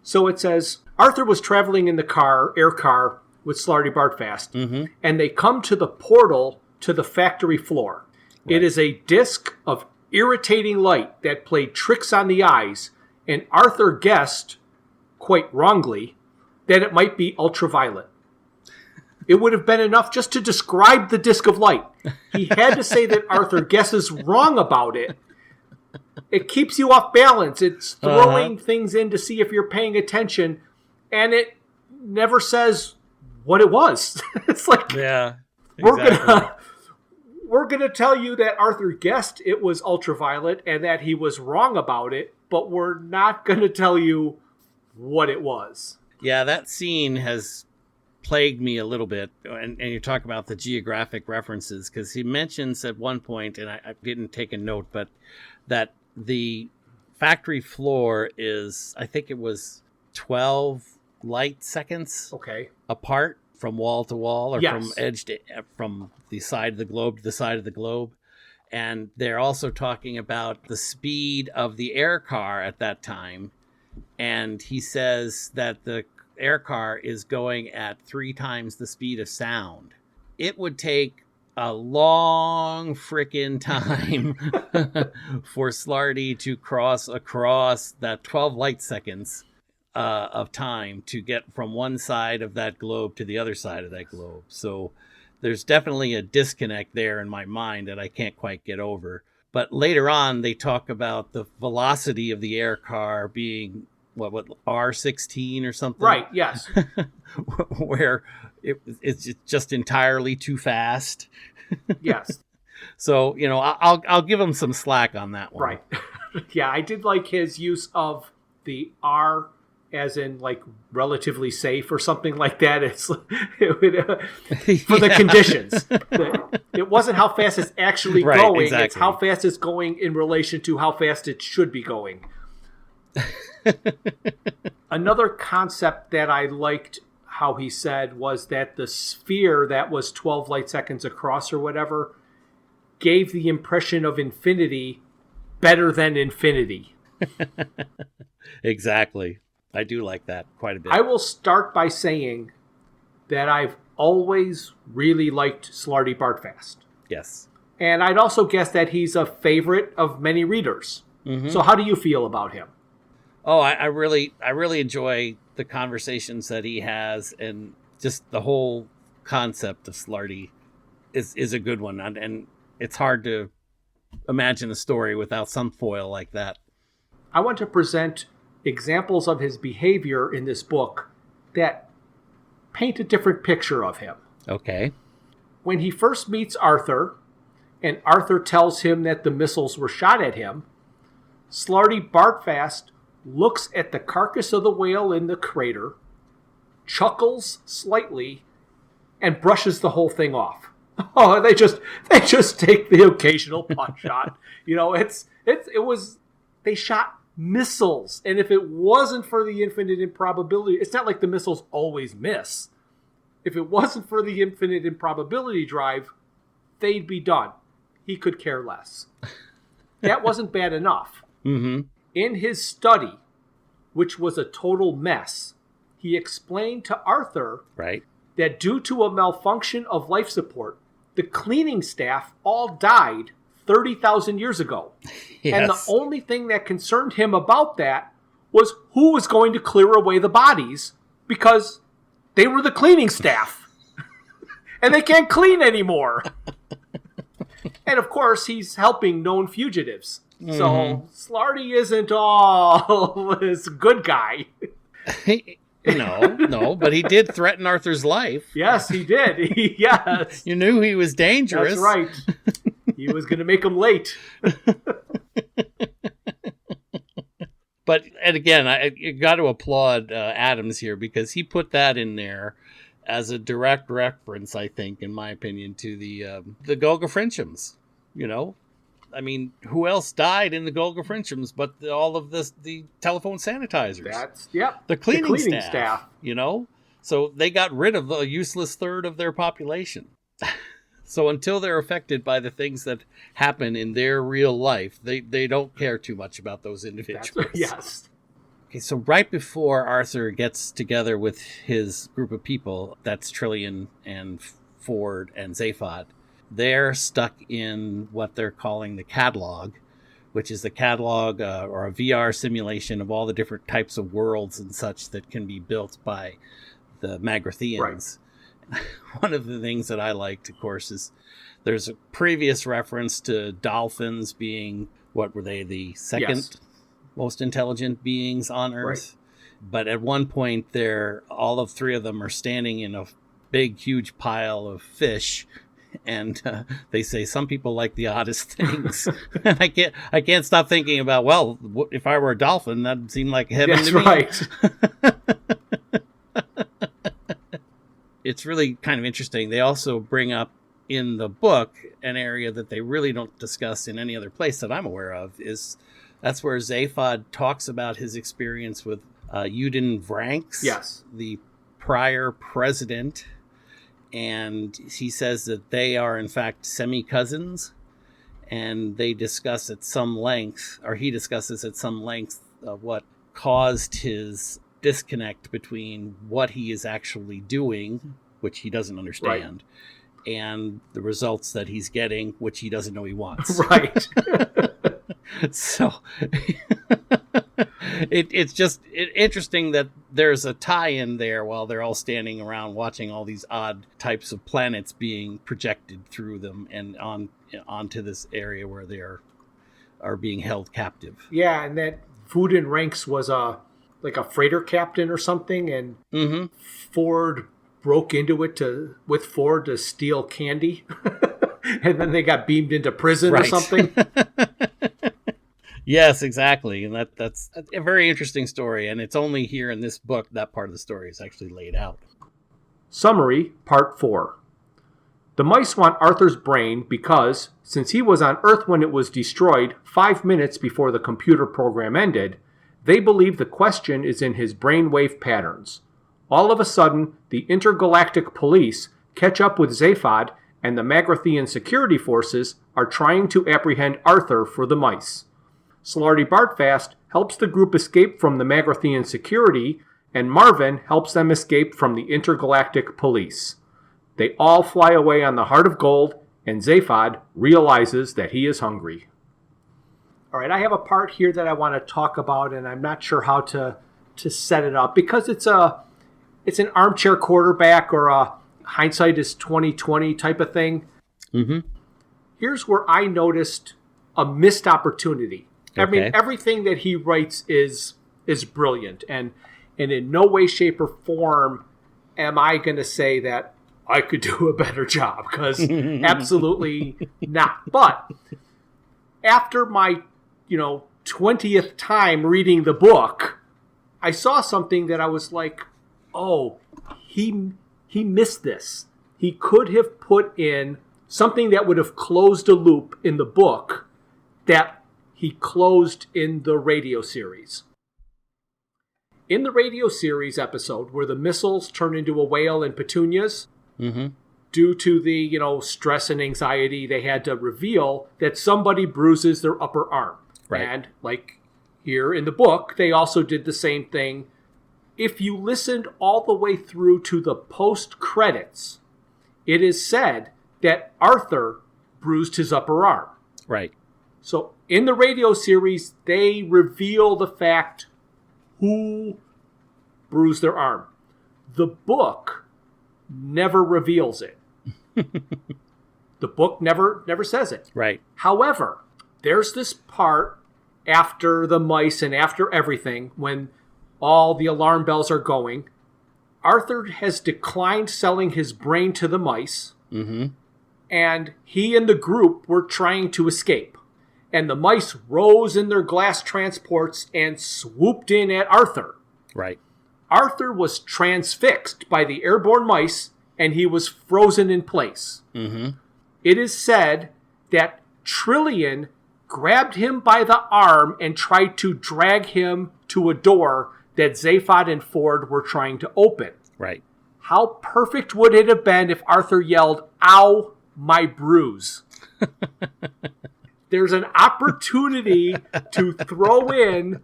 So it says, Arthur was traveling in the air car, with Slarty Bartfast, and they come to the portal to the factory floor. Right. It is a disc of irritating light that played tricks on the eyes, and Arthur guessed, quite wrongly, that it might be ultraviolet. It would have been enough just to describe the disc of light. He had to say that Arthur guesses wrong about it. It keeps you off balance. It's throwing things in to see if you're paying attention, and it never says what it was. It's like, yeah, exactly. we're gonna tell you that Arthur guessed it was ultraviolet and that he was wrong about it, but we're not gonna tell you what it was. Yeah, that scene has plagued me a little bit, and you talk about the geographic references, because he mentions at one point, and I didn't take a note, but that the factory floor is, I think it was 12 light seconds apart from wall to wall, or from edge to, from the side of the globe to the side of the globe. And they're also talking about the speed of the air car at that time. And he says that the air car is going at 3 times the speed of sound. It would take a long frickin' time for Slarty to cross across that 12 light seconds of time to get from one side of that globe to the other side of that globe. So there's definitely a disconnect there in my mind that I can't quite get over. But later on, they talk about the velocity of the air car being, what R16 or something? Right, yes. Where it's just entirely too fast. Yes. So, I'll give him some slack on that one. Right. Yeah, I did like his use of the R as in like relatively safe or something like that. For the conditions. It wasn't how fast it's actually going. Exactly. It's how fast it's going in relation to how fast it should be going. Another concept that I liked how he said was that the sphere that was 12 light seconds across or whatever gave the impression of infinity better than infinity. Exactly. I do like that quite a bit. I will start by saying that I've always really liked Slarty Bartfast. Yes. And I'd also guess that he's a favorite of many readers. Mm-hmm. So how do you feel about him? Oh, I really enjoy the conversations that he has, and just the whole concept of Slarty is a good one. And it's hard to imagine a story without some foil like that. I want to present examples of his behavior in this book that paint a different picture of him. Okay. When he first meets Arthur, and Arthur tells him that the missiles were shot at him, Slarty Bartfast looks at the carcass of the whale in the crater, chuckles slightly, and brushes the whole thing off. Oh, they just take the occasional pot shot. They shot missiles, and if it wasn't for the infinite improbability, it's not like the missiles always miss. If it wasn't for the infinite improbability drive, they'd be done. He could care less. That wasn't bad enough. Mm-hmm. In his study, which was a total mess, he explained to Arthur that due to a malfunction of life support, the cleaning staff all died 30,000 years ago. Yes. And the only thing that concerned him about that was who was going to clear away the bodies, because they were the cleaning staff. And they can't clean anymore. And of course, he's helping known fugitives. Mm-hmm. So Slarty isn't all this good guy. No, but he did threaten Arthur's life. Yes, he did. Yes. You knew he was dangerous. That's right. He was going to make him late. But, and again, you got to applaud Adams here, because he put that in there as a direct reference, I think, in my opinion, to the Gulga Frenchums. I mean, who else died in the Gulga Frenchums but all of the telephone sanitizers? The cleaning staff. So they got rid of a useless third of their population. So until they're affected by the things that happen in their real life, they don't care too much about those individuals. Yes. Okay, so right before Arthur gets together with his group of people, that's Trillian and Ford and Zaphod, they're stuck in what they're calling the catalog, which is the catalog or a VR simulation of all the different types of worlds and such that can be built by the Magrathians. Right. One of the things that I liked, of course, is there's a previous reference to dolphins being, what were they, the second most intelligent beings on Earth? Right. But at one point, all of three of them are standing in a big, huge pile of fish. And they say some people like the oddest things. And I can't stop thinking about, well, if I were a dolphin, that'd seem like heaven to me. That's right. It's really kind of interesting. They also bring up in the book an area that they really don't discuss in any other place that I'm aware of. That's where Zaphod talks about his experience with Uden Vranks, the prior president. And he says that they are, in fact, semi-cousins. And they discuss at some length, or he discusses at some length, what caused his disconnect between what he is actually doing, which he doesn't understand, and the results that he's getting, which he doesn't know he wants. Right. So it's just interesting that there's a tie-in there while they're all standing around watching all these odd types of planets being projected through them and onto this area where they are being held captive. Yeah, and that Uden Ranks was like a freighter captain or something, and Ford broke into it with Ford to steal candy. And then they got beamed into prison or something. Yes, exactly. And that's a very interesting story. And it's only here in this book that part of the story is actually laid out. Summary, Part 4. The mice want Arthur's brain because, since he was on Earth when it was destroyed 5 minutes before the computer program ended, they believe the question is in his brainwave patterns. All of a sudden, the intergalactic police catch up with Zaphod, and the Magrathian security forces are trying to apprehend Arthur for the mice. Slarty Bartfast helps the group escape from the Magrathian security, and Marvin helps them escape from the intergalactic police. They all fly away on the Heart of Gold, and Zaphod realizes that he is hungry. All right, I have a part here that I want to talk about, and I'm not sure how to set it up because it's an armchair quarterback or a hindsight is 2020 type of thing. Mm-hmm. Here's where I noticed a missed opportunity. Okay. I mean, everything that he writes is brilliant, and in no way, shape, or form am I going to say that I could do a better job, because absolutely not. But after my 20th time reading the book, I saw something that I was like, oh, he missed this. He could have put in something that would have closed a loop in the book that he closed in the radio series. In the radio series episode where the missiles turn into a whale and petunias, due to the stress and anxiety, they had to reveal that somebody bruises their upper arm. Right. And like here in the book, they also did the same thing. If you listened all the way through to the post-credits, it is said that Arthur bruised his upper arm. Right. So in the radio series, they reveal the fact who bruised their arm. The book never reveals it. The book never says it. Right. However, there's this part after the mice and after everything, when all the alarm bells are going, Arthur has declined selling his brain to the mice, and he and the group were trying to escape. And the mice rose in their glass transports and swooped in at Arthur. Right. Arthur was transfixed by the airborne mice, and he was frozen in place. It is said that Trillian grabbed him by the arm and tried to drag him to a door that Zaphod and Ford were trying to open. Right. How perfect would it have been if Arthur yelled, "Ow, my bruise." There's an opportunity to throw in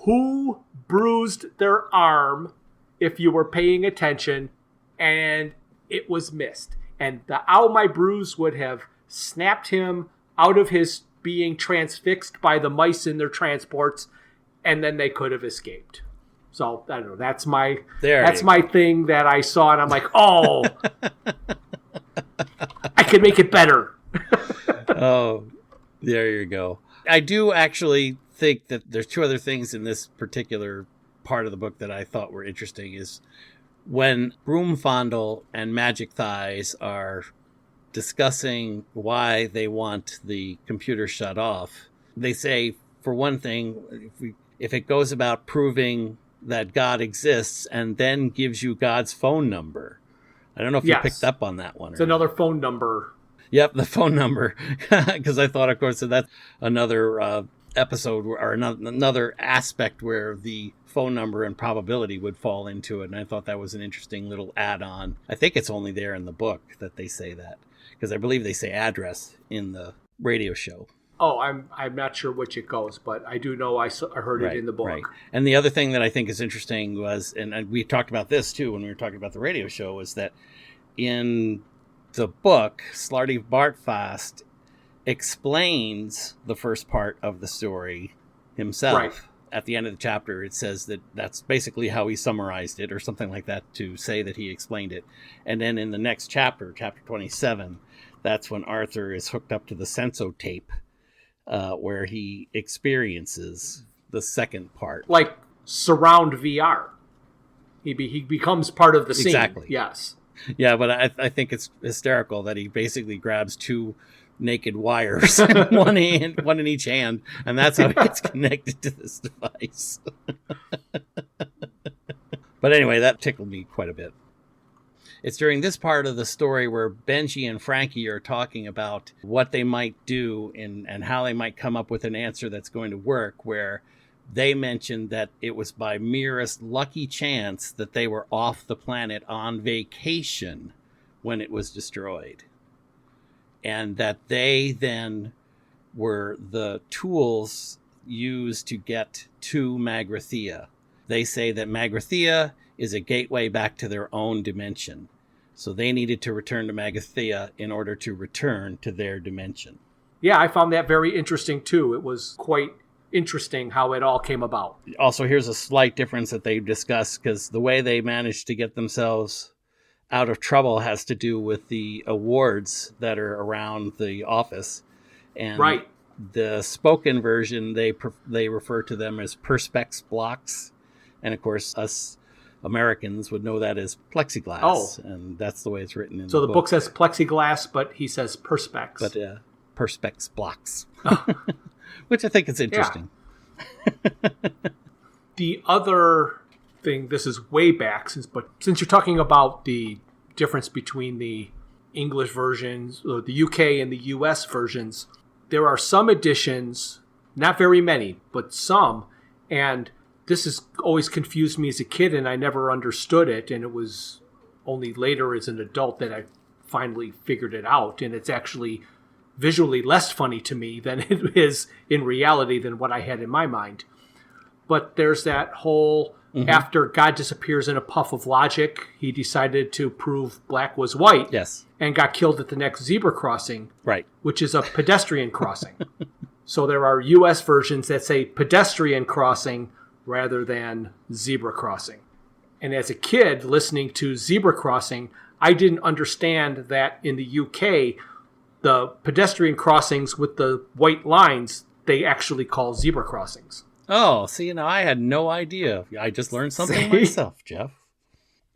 who bruised their arm if you were paying attention, and it was missed. And the "ow, my bruise" would have snapped him out of his being transfixed by the mice in their transports, and then they could have escaped. So, I don't know, that's my thing that I saw, and I'm like, oh, I can make it better. Oh, there you go. I do actually think that there's two other things in this particular part of the book that I thought were interesting. Is when Broomfondle and Magic Thighs are discussing why they want the computer shut off, they say, for one thing, if it goes about proving that God exists and then gives you God's phone number. I don't know if you picked up on that one. It's another phone number. Yep, the phone number. Because I thought, of course, that that's another episode or another aspect where the phone number and probability would fall into it. And I thought that was an interesting little add-on. I think it's only there in the book that they say that, because I believe they say address in the radio show. Oh, I'm not sure which it goes, but I do know I heard it in the book. Right. And the other thing that I think is interesting was, and we talked about this too when we were talking about the radio show, is that in the book, Slarty Bartfast explains the first part of the story himself. Right. At the end of the chapter, it says that that's basically how he summarized it, or something like that, to say that he explained it. And then in the next chapter, chapter 27, that's when Arthur is hooked up to the Senso tape, where he experiences the second part. Like surround VR. He becomes part of the scene. Exactly. Yes. Yeah, but I think it's hysterical that he basically grabs two naked wires, one in each hand, and that's how he gets connected to this device. But anyway, that tickled me quite a bit. It's during this part of the story where Benji and Frankie are talking about what they might do and how they might come up with an answer that's going to work, where they mentioned that it was by merest lucky chance that they were off the planet on vacation when it was destroyed. And that they then were the tools used to get to Magrathea. They say that Magrathea is a gateway back to their own dimension. So they needed to return to Magrathea in order to return to their dimension. Yeah, I found that very interesting too. It was quite interesting how it all came about. Also, here's a slight difference that they discussed, because the way they managed to get themselves out of trouble has to do with the awards that are around the office. And right. The spoken version, they refer to them as perspex blocks. And of course, us Americans would know that as plexiglass. Oh. And that's the way it's written in so the book says plexiglass, but he says perspex. But perspex blocks. Which I think is interesting. Yeah. The other thing, this is way back, since you're talking about the difference between the English versions, or the UK and the US versions, there are some editions, not very many, but some, and this has always confused me as a kid, and I never understood it, and it was only later as an adult that I finally figured it out, and it's actually visually less funny to me than it is in reality than what I had in my mind. But there's that whole, after God disappears in a puff of logic, he decided to prove black was white. Yes. And got killed at the next zebra crossing. Right. Which is a pedestrian crossing. So there are U.S. versions that say pedestrian crossing rather than zebra crossing. And as a kid listening to zebra crossing, I didn't understand that in the UK, the pedestrian crossings with the white lines, they actually call zebra crossings. Oh, see, now I had no idea. I just learned something myself, Jeff.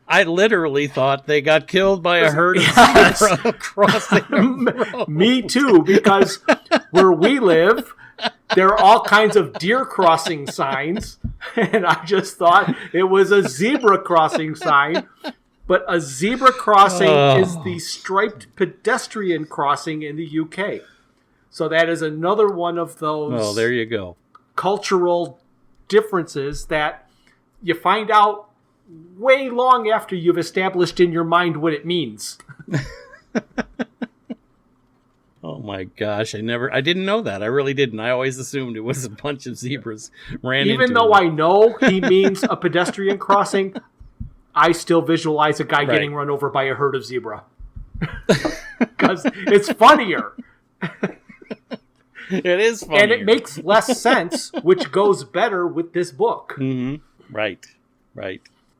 I literally thought they got killed by a herd of zebra crossing the road. Me too, because where we live, there are all kinds of deer crossing signs, and I just thought it was a zebra crossing sign. But a zebra crossing is the striped pedestrian crossing in the UK. So that is another one of those Well, there you go. cultural differences that you find out way long after you've established in your mind what it means. Oh my gosh, I didn't know that. I really didn't. I always assumed it was a bunch of zebras ran Even into though them. I know he means a pedestrian crossing, I still visualize a guy getting run over by a herd of zebra. Because it's funnier. It is funnier. And it makes less sense, which goes better with this book. Mm-hmm. Right.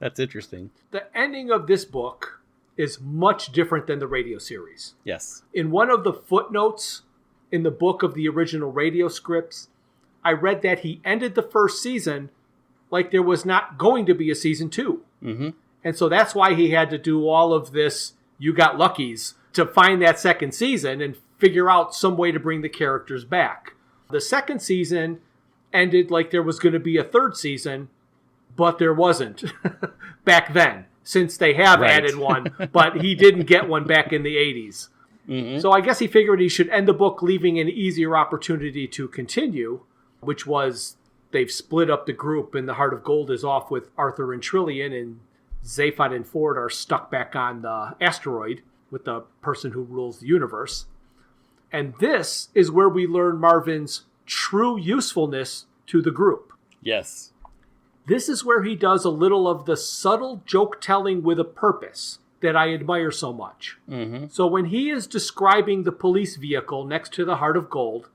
That's interesting. The ending of this book is much different than the radio series. Yes. In one of the footnotes in the book of the original radio scripts, I read that he ended the first season like there was not going to be a season 2. Mm-hmm. And so that's why he had to do all of this You Got Luckies to find that second season and figure out some way to bring the characters back. The second season ended like there was going to be a third season, but there wasn't back then, since they have added one, but he didn't get one back in the 80s. Mm-hmm. So I guess he figured he should end the book leaving an easier opportunity to continue, which was they've split up the group and the Heart of Gold is off with Arthur and Trillian, and Zaphod and Ford are stuck back on the asteroid with the person who rules the universe. And this is where we learn Marvin's true usefulness to the group. Yes. This is where he does a little of the subtle joke-telling with a purpose that I admire so much. Mm-hmm. So when he is describing the police vehicle next to the Heart of Gold,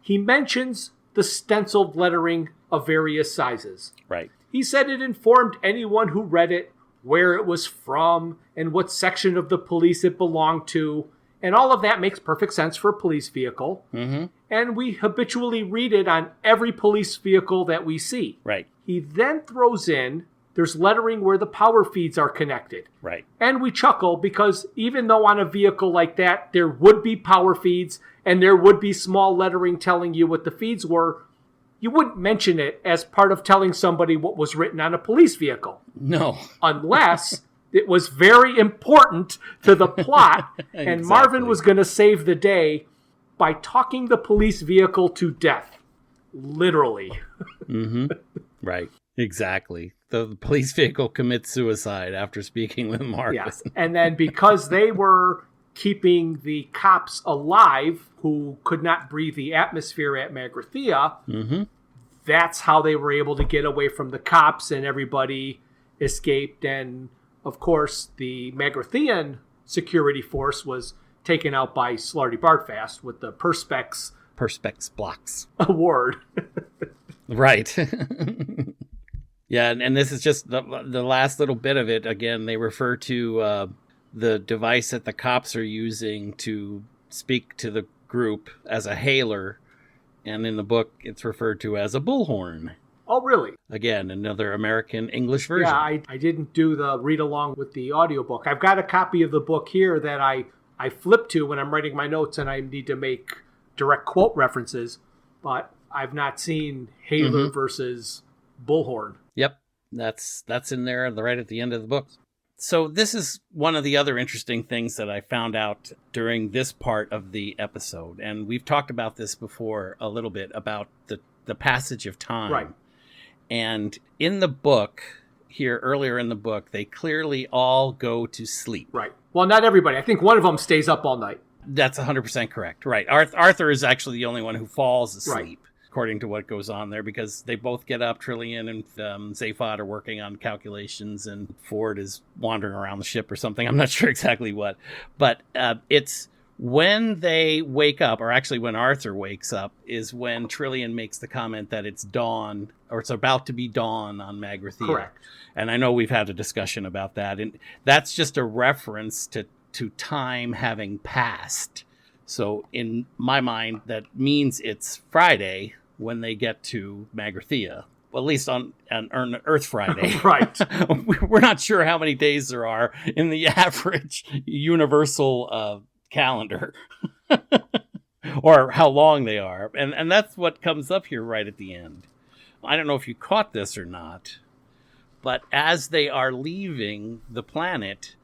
he mentions the stenciled lettering of various sizes. Right. He said it informed anyone who read it where it was from and what section of the police it belonged to. And all of that makes perfect sense for a police vehicle. Mm-hmm. And we habitually read it on every police vehicle that we see. Right. He then throws in there's lettering where the power feeds are connected. Right. And we chuckle because even though on a vehicle like that, there would be power feeds and there would be small lettering telling you what the feeds were, you wouldn't mention it as part of telling somebody what was written on a police vehicle. No. Unless it was very important to the plot and Exactly. Marvin was going to save the day by talking the police vehicle to death. Literally. Mm-hmm. Right. Exactly. The police vehicle commits suicide after speaking with Marcus. Yes. And then because they were keeping the cops alive who could not breathe the atmosphere at Magrathea, Mm-hmm. that's how they were able to get away from the cops and everybody escaped. And of course, the Magrathean security force was taken out by Slarty Bartfast with the Perspex blocks. award. Right. Yeah, and this is just the last little bit of it. Again, they refer to the device that the cops are using to speak to the group as a hailer, and in the book, it's referred to as a bullhorn. Oh, really? Again, another American English version. Yeah, I didn't do the read along with the audiobook. I've got a copy of the book here that I flip to when I'm writing my notes and I need to make direct quote references, but I've not seen hailer versus bullhorn. Yep, that's in there right at the end of the book. So this is one of the other interesting things that I found out during this part of the episode, and we've talked about this before a little bit about the passage of time. Right. And in the book, here earlier in the book, they clearly all go to sleep. Right. Well, not everybody. I think one of them stays up all night. That's 100% correct. Right. Arthur is actually the only one who falls asleep. Right. According to what goes on there, because they both get up. Trillian and Zaphod are working on calculations, and Ford is wandering around the ship or something. I'm not sure exactly what. But it's when they wake up, or actually when Arthur wakes up, is when Trillian makes the comment that it's dawn, or it's about to be dawn on Magrathea. Correct. And I know we've had a discussion about that. And that's just a reference to time having passed. So in my mind, that means it's Friday when they get to Magrathea, well, at least on Earth Friday. Right. We're not sure how many days there are in the average universal calendar or how long they are. And that's what comes up here right at the end. I don't know if you caught this or not, but as they are leaving the planet,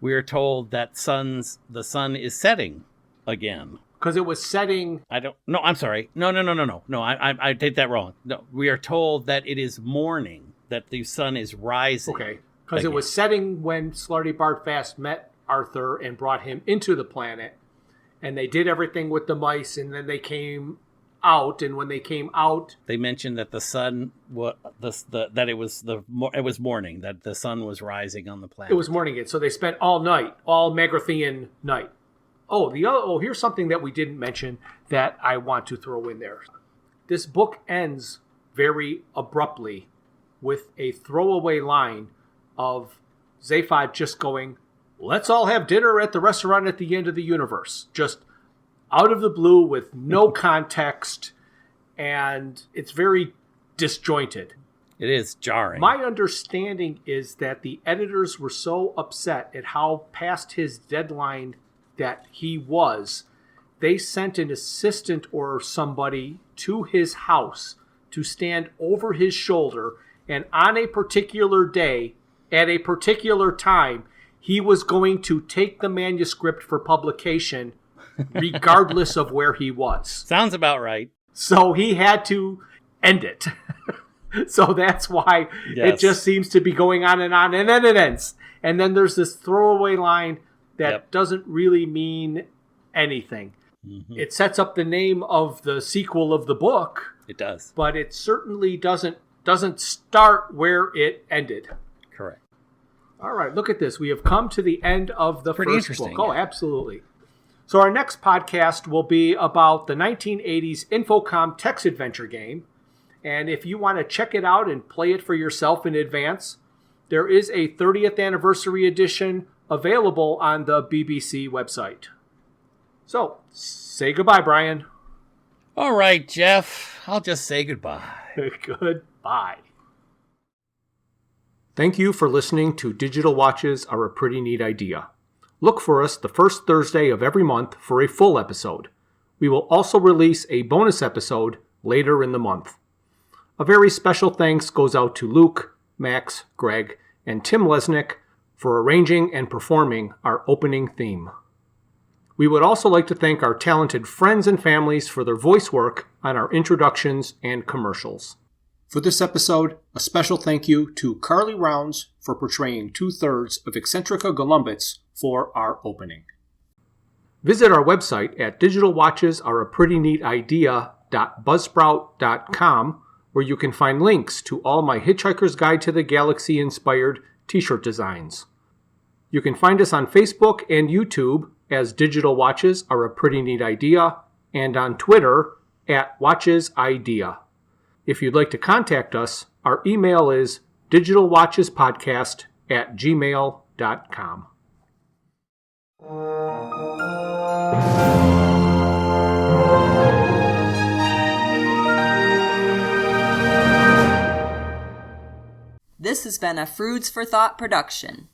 we are told that the sun is setting again. Because it was setting. No, I'm sorry. No. I did that wrong. No, we are told that it is morning, that the sun is rising. Okay. Because it was setting when Slarty Bartfast met Arthur and brought him into the planet. And they did everything with the mice, and then they came out. And when they came out, they mentioned that the sun that it was morning, that the sun was rising on the planet. It was morning. So they spent all night, all Magrathean night. Here's something that we didn't mention that I want to throw in there. This book ends very abruptly with a throwaway line of Zaphod just going, "Let's all have dinner at the restaurant at the end of the universe." Just out of the blue with no context, and it's very disjointed. It is jarring. My understanding is that the editors were so upset at how past his deadline that he was, they sent an assistant or somebody to his house to stand over his shoulder, and on a particular day, at a particular time, he was going to take the manuscript for publication regardless of where he was. Sounds about right. So he had to end it. So that's why It just seems to be going on, and then it ends. And then there's this throwaway line that doesn't really mean anything. Mm-hmm. It sets up the name of the sequel of the book. It does. But it certainly doesn't start where it ended. Correct. All right, look at this. We have come to the end of the first book. Oh, yeah. Absolutely. So our next podcast will be about the 1980s Infocom text adventure game. And if you want to check it out and play it for yourself in advance, there is a 30th anniversary edition available on the BBC website. So, say goodbye, Bryan. All right, Jeff. I'll just say goodbye. Goodbye. Thank you for listening to Digital Watches Are a Pretty Neat Idea. Look for us the first Thursday of every month for a full episode. We will also release a bonus episode later in the month. A very special thanks goes out to Luke, Max, Greg, and Tim Lesnick for arranging and performing our opening theme. We would also like to thank our talented friends and families for their voice work on our introductions and commercials. For this episode, a special thank you to Carly Rounds for portraying 2/3 of Eccentrica Golumbits for our opening. Visit our website at digitalwatchesareapretyneatidea.buzzsprout.com, where you can find links to all my Hitchhiker's Guide to the Galaxy inspired t-shirt designs. You can find us on Facebook and YouTube as Digital Watches Are a Pretty Neat Idea, and on Twitter at WatchesIdea. If you'd like to contact us, our email is digitalwatchespodcast@gmail.com. This has been a Foods for Thought production.